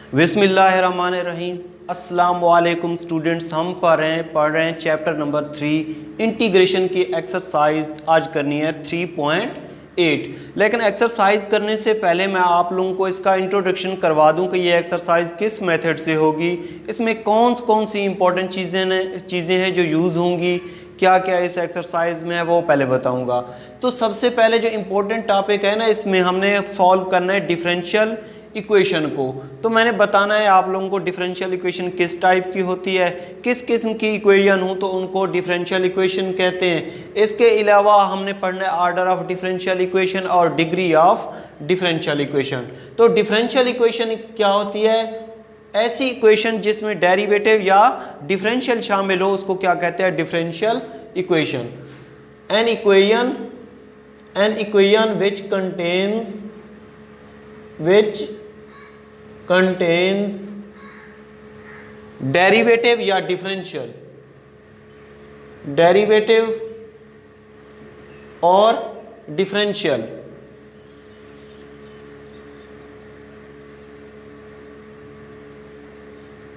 बिस्मिल्लाहिर्रहमानिर्रहीम। अस्सलाम वालेकुम स्टूडेंट्स, हम पढ़ रहे हैं चैप्टर नंबर 3 इंटीग्रेशन की एक्सरसाइज। आज करनी है 3.8। लेकिन एक्सरसाइज करने से पहले मैं आप लोगों को इसका इंट्रोडक्शन करवा दूं कि ये एक्सरसाइज किस मेथड से होगी, इसमें कौन सी इंपॉर्टेंट चीज़ें हैं जो यूज़ होंगी, क्या क्या इस एक्सरसाइज में है वो पहले बताऊंगा। तो सबसे पहले जो इम्पोर्टेंट टॉपिक है ना, इसमें हमने सॉल्व करना है डिफरेंशियल इक्वेशन को। तो मैंने बताना है आप लोगों को डिफरेंशियल इक्वेशन किस टाइप की होती है, किस किस्म की इक्वेशन हो तो उनको डिफरेंशियल इक्वेशन कहते हैं। इसके अलावा हमने पढ़ना है ऑर्डर ऑफ डिफरेंशियल इक्वेशन और डिग्री ऑफ डिफरेंशियल इक्वेशन। तो डिफरेंशियल इक्वेशन क्या होती है? ऐसी इक्वेशन जिसमें डेरिवेटिव या डिफरेंशियल शामिल हो उसको क्या कहते हैं? Differential equation. An equation which contains derivative या differential, derivative और differential,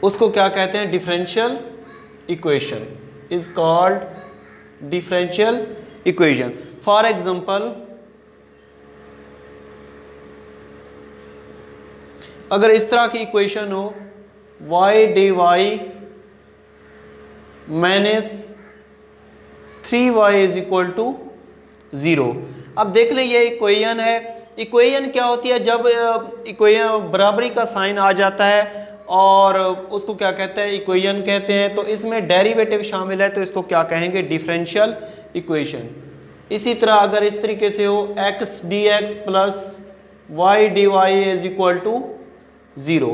उसको क्या कहते हैं? differential equation is called differential equation. For example, अगर इस तरह की इक्वेशन हो y dy minus 3y is equal to 0। अब देख ले ये इक्वेशन है। इक्वेशन क्या होती है? जब इक्वेशन बराबरी का साइन आ जाता है और उसको क्या कहते हैं? इक्वेशन कहते हैं। तो इसमें डेरिवेटिव शामिल है तो इसको क्या कहेंगे? Differential equation. इसी तरह अगर इस तरीके से हो x dx plus y dy is equal to 0,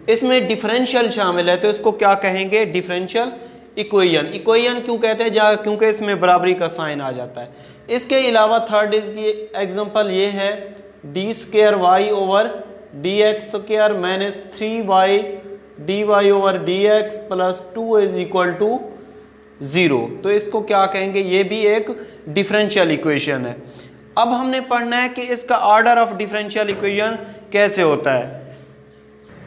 इसमें डिफरेंशियल शामिल है तो इसको क्या कहेंगे? Differential equation. इक्वेशन क्यों कहते हैं? क्योंकि इसमें बराबरी का साइन आ जाता है। इसके अलावा थर्ड इसकी एग्जांपल ये है d square y over D x square minus 3y dy over D x plus 2 is equal to 0। तो इसको क्या कहेंगे? ये भी एक डिफरेंशियल इक्वेशन है। अब हमने पढ़ना है कि इसका ऑर्डर ऑफ डिफरेंशियल इक्वेशन कैसे होता है।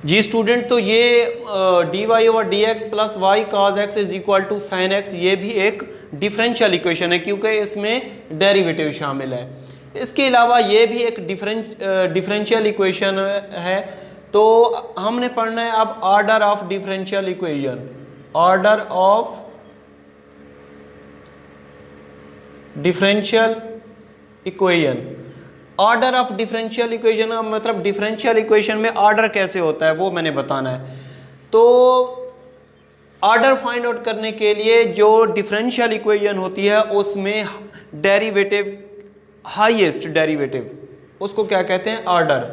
जी स्टूडेंट, तो ये dy over D x plus y cos x is equal to sine x, ये भी एक डिफरेंशियल इक्वेशन है क्योंकि इसमें डेरिवेटिव शामिल है। इसके अलावा ये भी एक डिफरेंशियल इक्वेशन है। तो हमने पढ़ना है अब order of differential equation. Order of differential equation. Order of differential equation मतलब डिफरेंशियल इक्वेशन में ऑर्डर कैसे होता है वो मैंने बताना है। तो ऑर्डर फाइंड आउट करने के लिए जो डिफरेंशियल इक्वेशन होती है उसमें डेरिवेटिव, हाईएस्ट डेरिवेटिव, उसको क्या कहते हैं? ऑर्डर।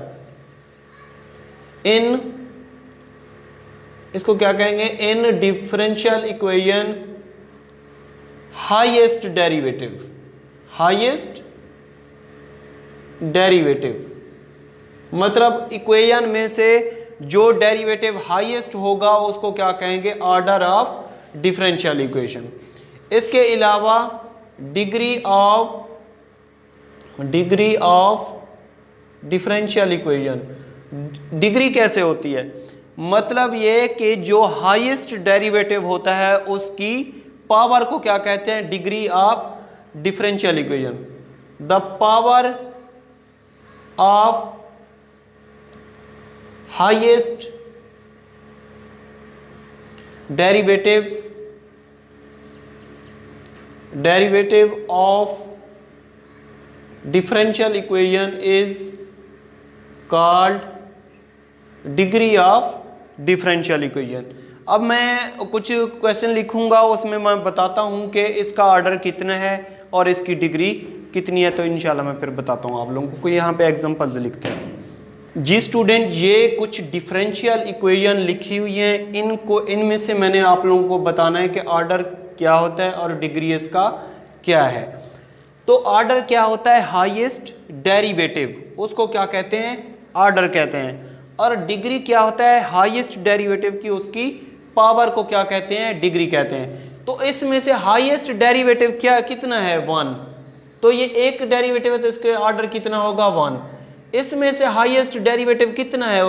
इसको क्या कहेंगे? इन differential equation highest derivative. Highest derivative मतलब इक्वेशन में से जो डेरिवेटिव हाईएस्ट होगा उसको क्या कहेंगे? Order of differential equation. इसके अलावा degree of differential equation. Degree कैसे होती है? मतलब ये कि जो हाईएस्ट डेरिवेटिव होता है उसकी पावर को क्या कहते हैं? Degree of differential equation. The power of highest derivative of differential equation is called degree of differential equation। अब मैं कुछ क्वेश्चन लिखूंगा, उसमें मैं बताता हूं कि इसका ऑर्डर कितना है और इसकी डिग्री कितनी है। तो इंशाल्लाह मैं फिर बताता हूँ आप लोगों को। यहाँ पे एग्जांपल्स लिखते हैं। जी स्टूडेंट, ये कुछ डिफरेंशियल इक्वेशन लिखी हुई हैं। इनमें से मैंने आप लोगों को बताना है कि ऑर्डर क्या होता है और डिग्री इसका क्या है। तो ऑर्डर क्या होता है? हाईएस्ट डेरिवेटिव, उसको क्या कहते हैं? ऑर्डर कहते हैं। और डिग्री क्या होता है? हाईएस्ट डेरिवेटिव की उसकी पावर को क्या कहते हैं? डिग्री कहते हैं। तो इसमें से हाईएस्ट डेरिवेटिव कितना है? 1। तो ये एक डेरिवेटिव है तो इसके ऑर्डर कितना होगा? 1। इसमें से हाईएस्ट डेरिवेटिव कितना है?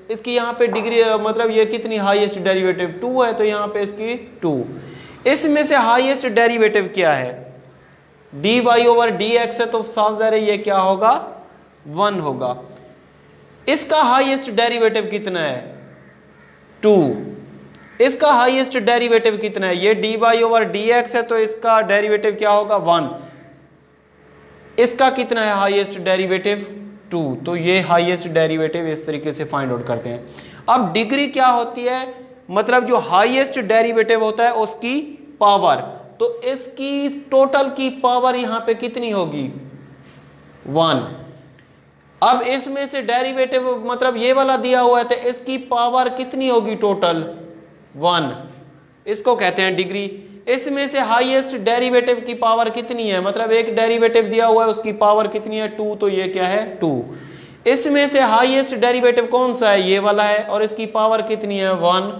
इसकी यहाँ पे डिग्री मतलब ये कितनी हाईएस्ट डेरिवेटिव 2 है, तो यहाँ पे इसकी 2। इसमें से हाईएस्ट डेरिवेटिव क्या है, dy ओवर dx है, तो साफ ज़ाहिर है ये क्या होगा 1 होगा। इसका हाईएस्ट डेरिवेटिव कितना है 2, इसका हाईएस्ट डेरिवेटिव कितना है, ये dy ओवर dx है, तो इसका डेरिवेटिव क्या होगा 1। इसका कितना है हाईएस्ट डेरिवेटिव 2, तो ये हाईएस्ट डेरिवेटिव इस तरीके से फाइंड आउट करते हैं। अब डिग्री क्या होती है, मतलब जो हाईएस्ट डेरिवेटिव होता है उसकी पावर, तो इसकी टोटल की पावर यहां पे कितनी होगी 1। अब इसमें से डेरिवेटिव मतलब ये वाला दिया हुआ है, तो इसकी पावर कितनी होगी टोटल 1, इसको कहते हैं डिग्री। इसमें से हाईएस्ट डेरिवेटिव की पावर कितनी है, मतलब एक डेरिवेटिव दिया हुआ है उसकी पावर कितनी है 2, तो ये क्या है 2। इसमें से हाईएस्ट डेरिवेटिव कौन सा है, ये वाला है, और इसकी पावर कितनी है 1,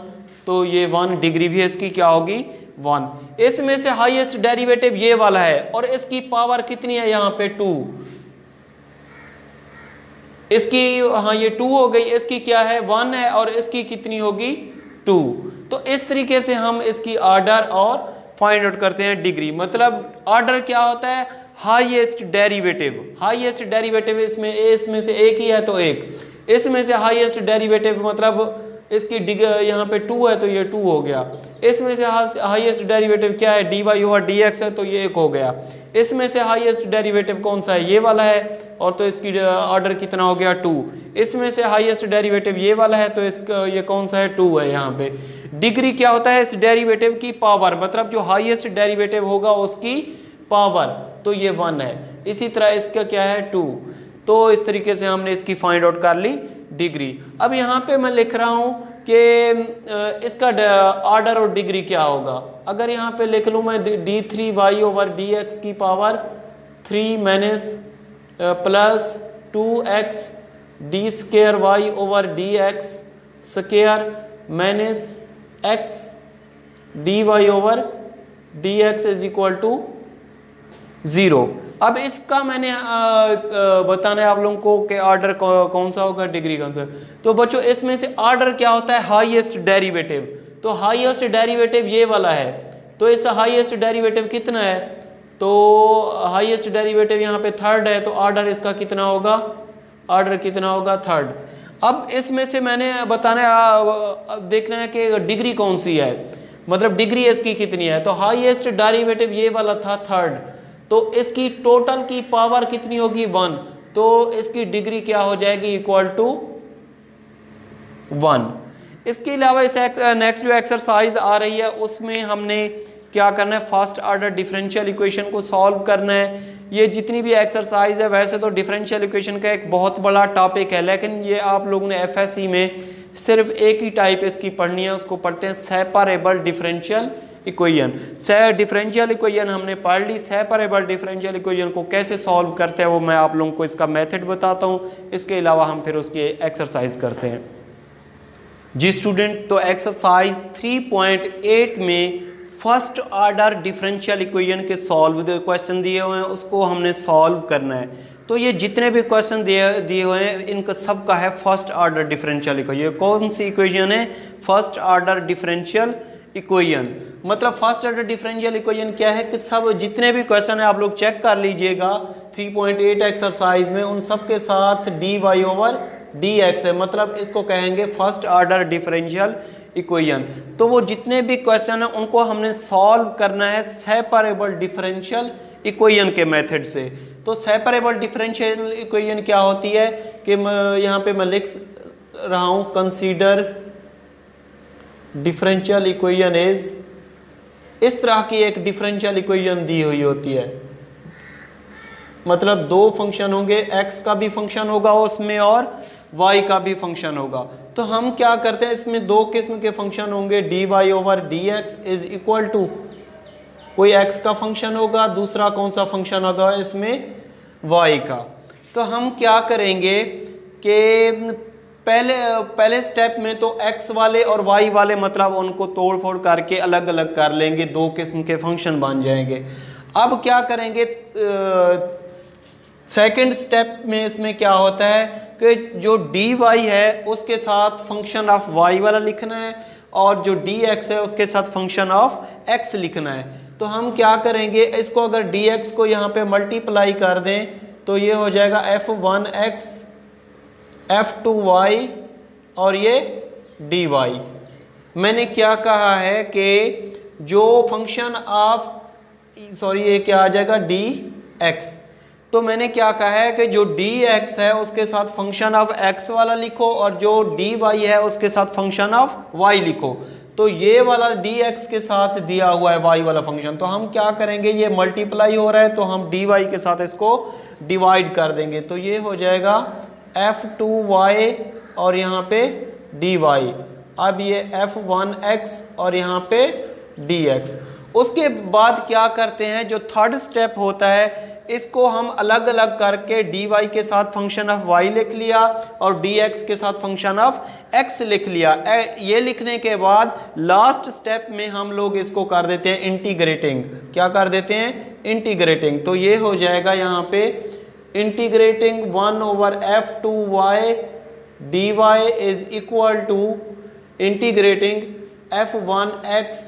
तो ये 1 डिग्री भी इसकी क्या होगी 1। इसमें से हाईएस्ट डेरिवेटिव ये वाला है और इसकी पावर कितनी है यहाँ पे 2, इसकी हाँ ये 2 हो गई, इसकी क्या है 1 है, और इसकी कितनी होगी 2। तो इस तरीके से हम इसकी ऑर्डर और फाइंड आउट करते हैं डिग्री। मतलब ऑर्डर क्या होता है, हाईएस्ट डेरिवेटिव, हाईएस्ट डेरिवेटिव इसमें से एक ही है तो एक, इसमें से हाईएस्ट डेरिवेटिव मतलब इसकी यहाँ पे 2 है तो ये 2 हो गया। इसमें से हाईएस्ट डेरिवेटिव क्या है dy ओवर dx है, तो ये 1 हो गया। इसमें से हाईएस्ट डेरिवेटिव कौन सा है, ये वाला है, और तो इसकी ऑर्डर कितना हो गया 2। इसमें से हाईएस्ट डेरिवेटिव ये वाला है, तो इसका ये कौन सा है 2 है यहाँ पे। डिग्री क्या होता है, इस डेरिवेटिव की पावर, मतलब जो हाईएस्ट डेरिवेटिव होगा उसकी पावर, तो ये 1 है। इसी तरह इसका क्या है 2। तो इस तरीके से हमने इसकी फाइंड आउट कर ली डिग्री। अब यहाँ पे मैं लिख रहा हूँ कि इसका ऑर्डर और डिग्री क्या होगा। अगर यहाँ पे लिख लूँ मैं d3y ओवर dx की power 3 minus plus 2x d square y over dx square minus x dy over dx is equal to 0। अब इसका मैंने बताना है आप लोगों को कि ऑर्डर कौन सा होगा, डिग्री कौन सा। तो बच्चों इसमें से ऑर्डर क्या होता है, हाईएस्ट डेरिवेटिव। तो हाईएस्ट डेरिवेटिव ये वाला है, तो इस हाईएस्ट डेरिवेटिव कितना है, तो हाईएस्ट डेरिवेटिव यहाँ पे 3rd है, तो ऑर्डर इसका कितना होगा, ऑर्डर कितना होगा 3rd। अब इसमें से मैंने बताना है, देखना है कि डिग्री कौन सी है, मतलब डिग्री इसकी कितनी है। तो हाईएस्ट डेरिवेटिव ये वाला था 3rd, तो इसकी टोटल की पावर कितनी होगी 1, तो इसकी डिग्री क्या हो जाएगी इक्वल टू 1। इसके अलावा इस नेक्स्ट जो एक्सरसाइज आ रही है उसमें हमने क्या करना है, फर्स्ट ऑर्डर डिफरेंशियल इक्वेशन को सॉल्व करना है। ये जितनी भी एक्सरसाइज है, वैसे तो डिफरेंशियल इक्वेशन का एक बहुत बड़ा टॉपिक है, लेकिन ये आप लोगों ने एफएससी में सिर्फ एक ही टाइप इसकी पढ़नी है, उसको पढ़ते हैं separable differential equation. Differential equation हमने पढ़ ली। सेपरेबल डिफरेंशियल इक्वेशन को कैसे सॉल्व करते हैं वो मैं आप लोगों को इसका मेथड बताता हूँ। इसके अलावा हम फिर उसकी एक्सरसाइज करते हैं। जी स्टूडेंट, तो एक्सरसाइज 3.8 में फर्स्ट ऑर्डर डिफरेंशियल इक्वेशन के सॉल्व क्वेश्चन दिए हुए हैं, उसको हमने सॉल्व करना है। तो ये जितने भी क्वेश्चन दिए हुए हैं इनका सबका है फर्स्ट ऑर्डर डिफरेंशियल इक्वेशन। ये कौन सी इक्वेशन है, फर्स्ट ऑर्डर डिफरेंशियल इक्वेशन। मतलब फर्स्ट ऑर्डर डिफरेंशियल इक्वेशन क्या है कि सब जितने भी क्वेश्चन है आप लोग चेक कर लीजिएगा 3.8 एक्सरसाइज में, उन सब के साथ dy ओवर dx है, मतलब इसको कहेंगे फर्स्ट ऑर्डर डिफरेंशियल इक्वेशन। तो वो जितने भी क्वेश्चन है उनको हमने सॉल्व करना है सेपरेबल डिफरेंशियल इक्वेशन के मेथड से। तो सेपरेबल डिफरेंशियल इक्वेशन क्या होती है कि यहाँ पे मैं लिख रहा हूँ, कंसीडर डिफरेंशियल इक्वेशन इज, इस तरह की एक डिफरेंशियल इक्वेशन दी हुई होती है, मतलब दो फंक्शन होंगे, x का भी फंक्शन होगा उसमें और y का भी फंक्शन होगा। तो हम क्या करते हैं, इसमें दो किस्म के फंक्शन होंगे, dy over dx is equal to कोई x का फंक्शन होगा, दूसरा कौन सा फंक्शन होगा इसमें y का। तो हम क्या करेंगे कि पहले स्टेप में तो x वाले और y वाले मतलब उनको तोड़ फोड़ करके अलग अलग कर लेंगे, दो किस्म के फंक्शन बन जाएंगे। अब क्या करेंगे, सेकंड स्टेप में इसमें क्या होता है कि जो डी वाई है उसके साथ फंक्शन ऑफ वाई वाला लिखना है और जो डी एक्स है उसके साथ फंक्शन ऑफ एक्स लिखना है। तो हम क्या करेंगे, इसको अगर डी एक्स को यहाँ पे मल्टीप्लाई कर दें तो ये हो जाएगा f1x f2y और ये dy। मैंने क्या कहा है कि जो फंक्शन ऑफ ये क्या आ जाएगा dx, तो मैंने क्या कहा है कि जो dx है उसके साथ फंक्शन ऑफ x वाला लिखो और जो dy है उसके साथ फंक्शन ऑफ y लिखो। तो ये वाला dx के साथ दिया हुआ है y वाला फंक्शन, तो हम क्या करेंगे, ये मल्टीप्लाई हो रहा है तो हम dy के साथ इसको डिवाइड कर देंगे। तो ये हो जाएगा f2y और यहाँ पे dy। अब ये f1x और यहाँ पे dx। उसके बाद क्या करते हैं, जो थर्ड स्टेप होता है इसको हम अलग अलग करके dy के साथ फंक्शन ऑफ y लिख लिया और dx के साथ फंक्शन ऑफ x लिख लिया। ये लिखने के बाद लास्ट स्टेप में हम लोग इसको कर देते हैं इंटीग्रेटिंग। क्या कर देते हैं, इंटीग्रेटिंग। तो ये हो जाएगा यहाँ पे integrating 1/f2y dy is equal to integrating f1x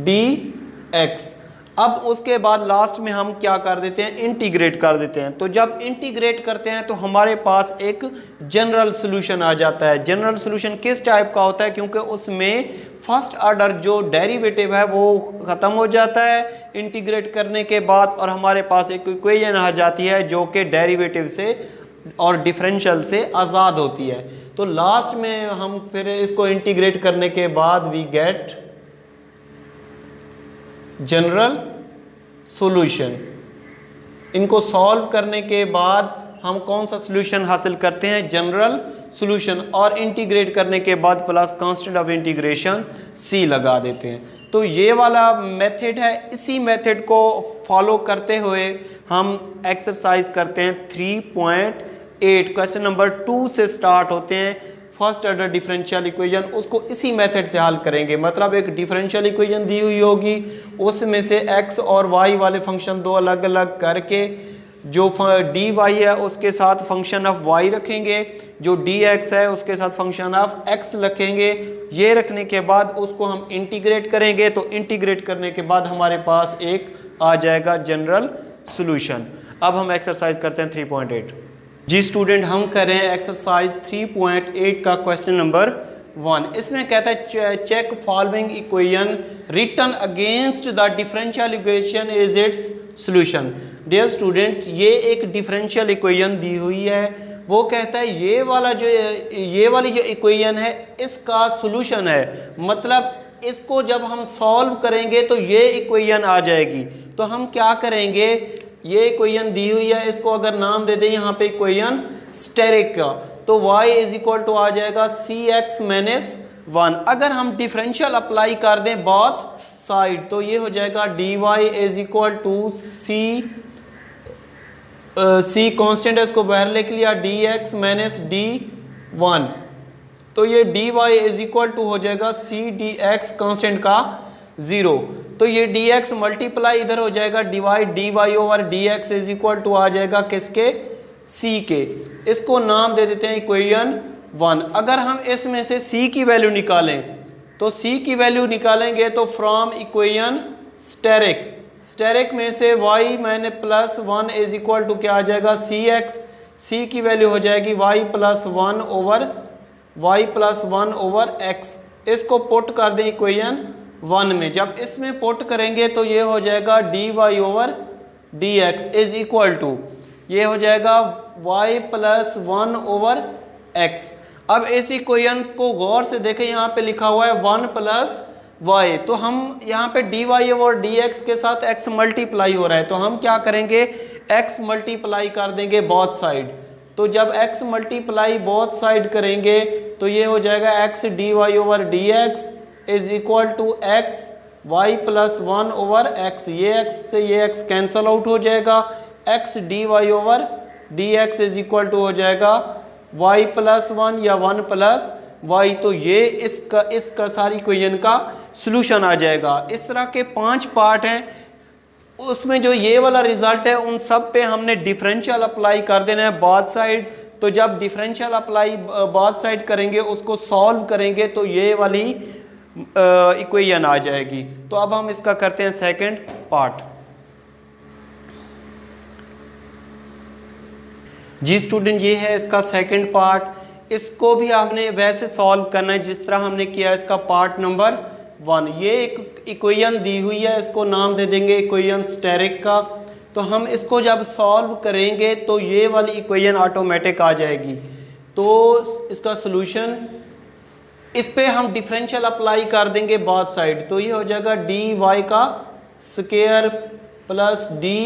dx। अब उसके बाद लास्ट में हम क्या कर देते हैं, इंटीग्रेट कर देते हैं। तो जब इंटीग्रेट करते हैं तो हमारे पास एक जनरल सॉल्यूशन आ जाता है। जनरल सॉल्यूशन किस टाइप का होता है, क्योंकि उसमें फर्स्ट ऑर्डर जो डेरिवेटिव है वो ख़त्म हो जाता है इंटीग्रेट करने के बाद और हमारे पास एक इक्वेशन आ जाती है जो कि डेरिवेटिव से और डिफरेंशियल से आज़ाद होती है। तो लास्ट में हम फिर इसको इंटीग्रेट करने के बाद वी गेट जनरल सॉल्यूशन। इनको सॉल्व करने के बाद हम कौन सा सॉल्यूशन हासिल करते हैं, जनरल सॉल्यूशन। और इंटीग्रेट करने के बाद plus constant of integration c लगा देते हैं। तो ये वाला मेथड है। इसी मेथड को फॉलो करते हुए हम एक्सरसाइज करते हैं 3.8। क्वेश्चन नंबर 2 से स्टार्ट होते हैं। फर्स्ट ऑर्डर डिफरेंशियल इक्वेशन, उसको इसी मेथड से हल करेंगे। मतलब एक डिफरेंशियल इक्वेशन दी हुई होगी, उसमें से x और y वाले फंक्शन दो अलग अलग करके जो dy है उसके साथ फंक्शन ऑफ y रखेंगे, जो dx है उसके साथ फंक्शन ऑफ x रखेंगे। ये रखने के बाद उसको हम इंटीग्रेट करेंगे। तो इंटीग्रेट करने के बाद हमारे पास एक आ जाएगा जनरल सॉल्यूशन। अब हम एक्सरसाइज करते हैं 3.8। जी स्टूडेंट, हम कर रहे हैं एक्सरसाइज 3.8 का क्वेश्चन नंबर 1। इसमें कहता है check following equation written against the differential equation is its solution. Dear student, ये एक डिफरेंशियल इक्वेशन दी हुई है। वो कहता है ये वाली जो इक्वेशन है इसका सॉल्यूशन है। मतलब इसको जब हम सॉल्व करेंगे तो ये इक्वेशन आ जाएगी। तो हम क्या करेंगे, ये इक्वेशन दी हुई है, इसको अगर नाम दे दें यहाँ पे इक्वेशन स्टेरिक का, तो y इज इक्वल टू आ जाएगा cx माइनस 1। अगर हम डिफरेंशियल अप्लाई कर दें बोथ साइड तो ये हो जाएगा dy is equal to c constant है, इसको बाहर लिख लिया, dx माइनस d1। तो ये dy इज इक्वल टू हो जाएगा c dx कांस्टेंट का 0। तो ये dx मल्टीप्लाई इधर हो जाएगा divide dy over dx is equal to आ जाएगा किसके, c के। इसको नाम दे देते हैं इक्वेशन 1। अगर हम इसमें से c की वैल्यू निकालें तो c की वैल्यू निकालेंगे तो फ्रॉम इक्वेशन स्टेरिक में से y मैंने प्लस 1 इज इक्वल टू क्या आ जाएगा cx। c की वैल्यू हो जाएगी y प्लस 1 ओवर x। इसको पुट कर दें इक्वेशन 1 में। जब इसमें पुट करेंगे तो ये हो जाएगा dy over dx is equal to ये हो जाएगा y प्लस 1 ओवर x। अब इस इक्वेशन को गौर से देखें, यहाँ पे लिखा हुआ है 1 प्लस y। तो हम यहाँ पे dy ओवर dx के साथ x मल्टीप्लाई हो रहा है, तो हम क्या करेंगे, x मल्टीप्लाई कर देंगे बोथ साइड। तो जब x मल्टीप्लाई बोथ साइड करेंगे तो ये हो जाएगा x dy over dx is equal to x y plus 1 over x। ये x से ये x कैंसल आउट हो जाएगा, x dy over dx is equal to हो जाएगा y प्लस 1 या 1 प्लस y। तो ये इसका सारी इक्वेशन का सॉल्यूशन आ जाएगा। इस तरह के 5 पार्ट हैं। उसमें जो ये वाला रिजल्ट है उन सब पे हमने डिफरेंशियल अप्लाई कर देना है बोथ साइड। तो जब डिफरेंशियल अप्लाई बोथ साइड करेंगे, उसको सॉल्व करेंगे, तो ये वाली इक्वेशन आ जाएगी। तो अब हम इसका करते हैं सेकंड पार्ट। जी स्टूडेंट, ये है इसका सेकंड पार्ट। इसको भी हमने वैसे सॉल्व करना है जिस तरह हमने किया इसका पार्ट नंबर 1। ये एक इक्वेशन दी हुई है, इसको नाम दे देंगे इक्वेशन स्टेरिक का। तो हम इसको जब सॉल्व करेंगे तो ये वाली इक्वेशन ऑटोमेटिक आ जाएगी। तो इसका सॉल्यूशन, इस पे हम डिफरेंशियल अप्लाई कर देंगे बोथ साइड, तो ये हो जाएगा डी वाई का square plus d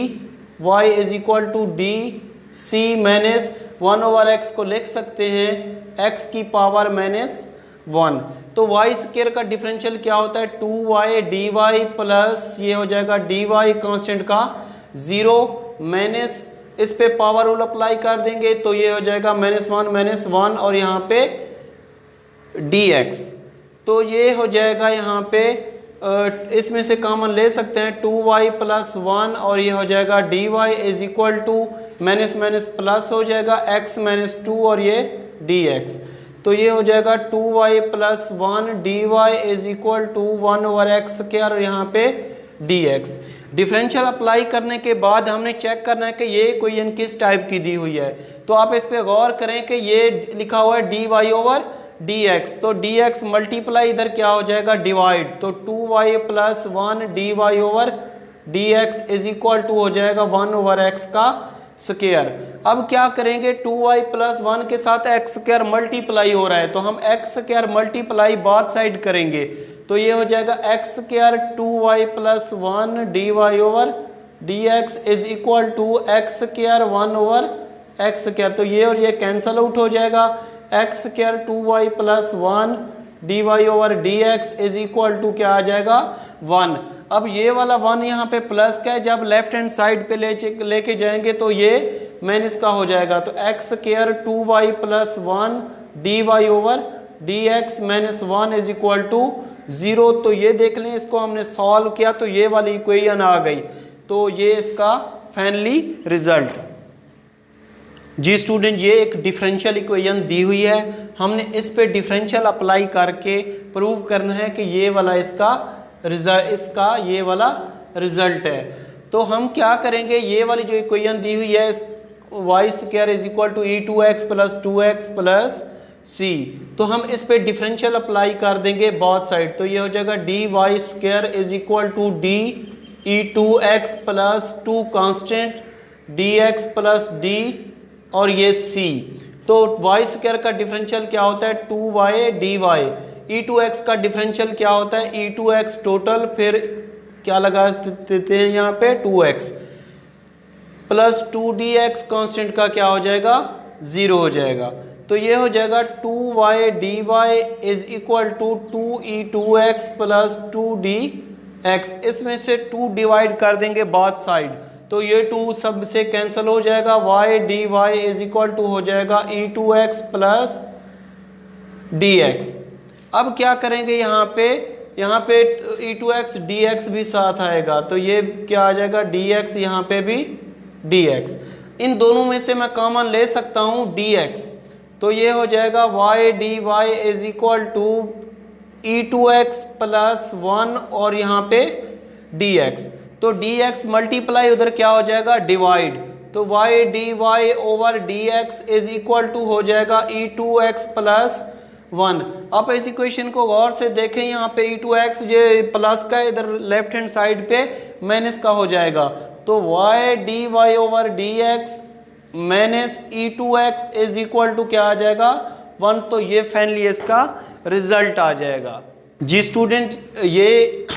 Y is equal to d c minus 1/x को लिख सकते हैं x की पावर -1। तो वाई स्क्वायर का डिफरेंशियल क्या होता है 2y dy प्लस ये हो जाएगा dy कांस्टेंट का 0 माइनस इस पे पावर रूल अप्लाई कर देंगे, तो ये हो जाएगा -1 और यहाँ पे dx। तो ये हो जाएगा यहाँ पे इसमें से कॉमन ले सकते हैं 2y प्लस 1 और ये हो जाएगा dy is equal to minus minus plus हो जाएगा x माइनस 2 और ये dx। तो ये हो जाएगा 2y plus 1 dy is equal to 1/x square और यहाँ पे dx। डिफरेंशियल अप्लाई करने के बाद हमने चेक करना है कि ये इक्वेशन किस टाइप की दी हुई है। तो आप इस पे गौर करें कि ये लिखा हुआ है dy/dx, तो dx मल्टीप्लाई इधर क्या हो जाएगा डिवाइड, तो 2y plus 1 dy/dx is equal to हो जाएगा 1/x का स्क्वायर। अब क्या करेंगे 2y प्लस 1 के साथ x स्क्वायर मल्टीप्लाई हो रहा है, तो हम x square multiply both side करेंगे, तो ये हो जाएगा x square 2y plus 1 dy/dx is equal to x square 1/x square. तो ये और ये कैंसल आउट हो जाएगा, x square 2y plus 1 dy/dx is equal to क्या आ जाएगा 1। अब ये वाला 1 यहाँ पे प्लस का है, जब लेफ्ट हैंड साइड पे लेके जाएंगे तो ये माइनस का हो जाएगा, तो x square 2y plus 1 dy/dx minus 1 is equal to 0। तो ये देख लें, इसको हमने सॉल्व किया तो ये वाली इक्वेशन आ गई। तो ये इसका फाइनली रिजल्ट। जी स्टूडेंट, ये एक डिफरेंशियल इक्वेशन दी हुई है, हमने इस पे डिफरेंशियल अप्लाई करके प्रूव करना है कि ये वाला इसका ये वाला रिजल्ट है। तो हम क्या करेंगे, ये वाली जो इक्वेशन दी हुई है y square is equal to e2x plus 2x plus c, तो हम इस पे डिफरेंशियल अप्लाई कर देंगे बोथ साइड, तो ये हो जाएगा dy square is equal to d e2x plus 2 constant dx plus d और ये c। तो y स्क्वायर का डिफरेंशियल क्या होता है 2y dy, e2x का डिफरेंशियल क्या होता है e2x टोटल, फिर क्या लगा देते हैं यहाँ पे 2x प्लस 2dx कांस्टेंट का क्या हो जाएगा 0 हो जाएगा। तो ये हो जाएगा 2y dy is equal to 2e2x plus 2dx, इसमें से 2 डिवाइड कर देंगे बोथ साइड, तो ये 2 सब से कैंसिल हो जाएगा, y dy is equal to हो जाएगा e2x प्लस dx। अब क्या करेंगे यहाँ पे e2x dx भी साथ आएगा, तो ये क्या आ जाएगा dx, यहाँ पे भी dx। इन दोनों में से मैं कॉमन ले सकता हूँ dx, तो ये हो जाएगा y dy is equal to e2x plus 1 और यहाँ पे dx, तो dx मल्टीप्लाई उधर क्या हो जाएगा डिवाइड, तो y dy over dx is equal to हो जाएगा e2x प्लस 1। आप इस इक्वेशन को गौर से देखें, यहाँ पे e2x ये प्लस का इधर लेफ्ट हैंड साइड पे माइनस का हो जाएगा, तो y dy over dx minus e2x is equal to क्या आ जाएगा 1। तो ये फाइनली इसका रिजल्ट आ जाएगा। जी स्टूडेंट, ये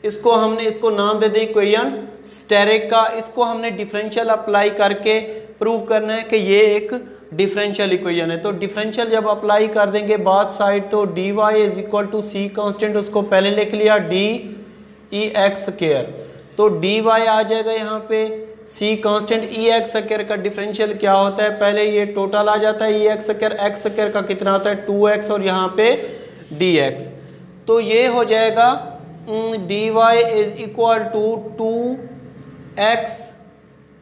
इसको नाम दे दें इक्वेशन स्टेरिक का। इसको हमने डिफरेंशियल अप्लाई करके प्रूव करना है कि ये एक डिफरेंशियल इक्वेशन है। तो डिफरेंशियल जब अप्लाई कर देंगे बोथ साइड, तो dy is equal to c constant, उसको पहले लिख लिया dx स्क्वायर, तो dy आ जाएगा यहाँ पे c कांस्टेंट, ex स्क्वायर का डिफरेंशियल क्या होता है, पहले ये टोटल आ जाता है ex स्क्वायर, x स्क्वायर का कितना होता है 2x और यहाँ पे dx। तो ये हो जाएगा dy is equal to 2x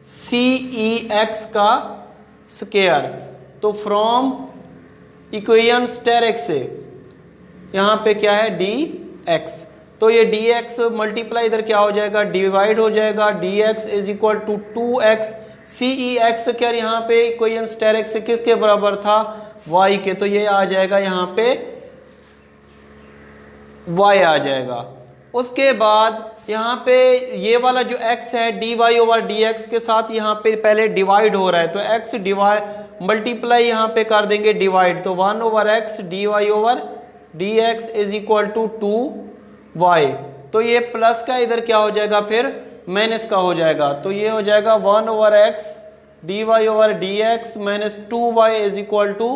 c e x का स्क्वायर तो फ्रॉम इक्वेशन स्टेरिक से यहाँ पे क्या है डी एक्स, तो ये डी एक्स मल्टीप्लाई इधर क्या हो जाएगा डिवाइड हो जाएगा, D X is equal to 2x C E X क्या यहाँ पे इक्वेशन स्टेरिक से किसके बराबर था y के, तो ये आ जाएगा यहाँ पे y आ जाएगा। उसके बाद यहाँ पे ये वाला जो x है dy ओवर dx के साथ यहाँ पे पहले डिवाइड हो रहा है, तो x डिवाइड मल्टीप्लाई यहाँ पे कर देंगे डिवाइड, तो 1 over x dy over dx is equal to 2y, तो ये प्लस का इधर क्या हो जाएगा फिर माइनस का हो जाएगा, तो ये हो जाएगा 1 over x dy over dx minus 2y is equal to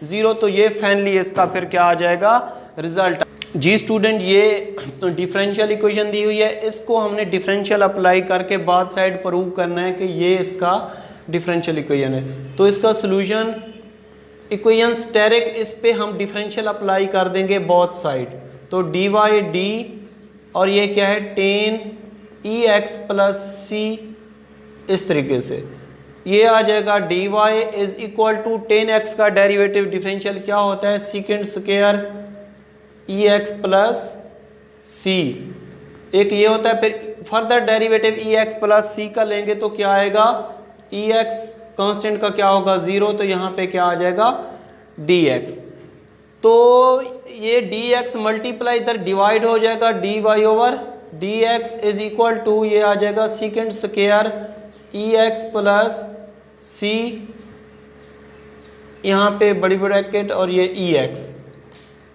0, तो ये फाइनली इसका फिर क्या आ जाएगा रिजल्ट। जी स्टूडेंट, ये तो डिफरेंशियल इक्वेशन दी हुई है, इसको हमने डिफरेंशियल अप्लाई करके बाद साइड प्रूव करना है कि ये इसका डिफरेंशियल इक्वेशन है। तो इसका सोल्यूशन इक्वेशन स्टेरिक, इस पे हम डिफरेंशियल अप्लाई कर देंगे बोथ साइड, तो डी वाई डी और ये क्या है tan E X plus C, इस तरीके से ये आ जाएगा D Y is equal to tan X का डेरिवेटिव डिफरेंशियल क्या होता है secant square E X plus C, एक ये होता है। फिर further derivative E X plus C का लेंगे तो क्या आएगा ई एक्स कांस्टेंट का क्या होगा 0, तो यहाँ पे क्या आ जाएगा डी एक्स, तो ये डी एक्स मल्टीप्लाई इधर डिवाइड हो जाएगा D Y over D X is equal to ये आ जाएगा secant square E X plus C, यहाँ पे बड़ी ब्रैकेट और ये E X.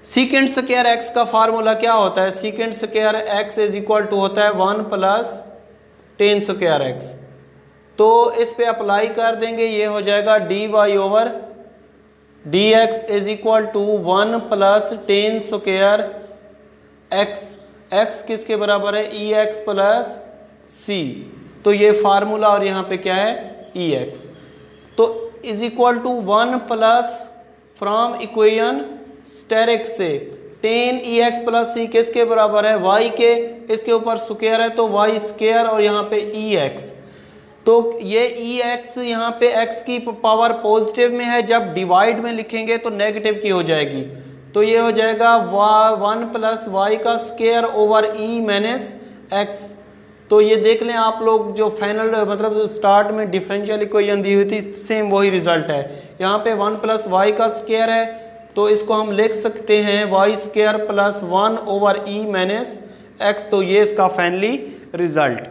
Secant square X का फार्मूला क्या होता है, secant square X is equal to होता है 1 प्लस टेन स्क्वायर एक्स, तो इस पे अप्लाई कर देंगे, ये हो जाएगा D Y over D X is equal to 1 plus tan square X, X किसके बराबर है ई एक्स प्लस सी, तो ये फार्मूला और यहाँ पे क्या है ई एक्स, तो is equal to 1 plus from equation asterisk से tan E X plus C किसके बराबर है y के, इसके ऊपर स्क्वायर है तो y स्क्वायर और यहाँ पे ई एक्स, तो ये ई एक्स यहाँ पे x की पावर पॉजिटिव में है, जब डिवाइड में लिखेंगे तो नेगेटिव की हो जाएगी, तो ये हो जाएगा 1 प्लस वाई का square over E minus x. तो ये देख लें आप लोग, जो फाइनल मतलब स्टार्ट में डिफरेंशियल इक्वेशन दी हुई थी सेम वही रिजल्ट है, यहाँ पे 1 प्लस वाई का स्क्वायर है, तो इसको हम लिख सकते हैं Y square plus 1 over E minus x, तो ये इसका फाइनली रिजल्ट।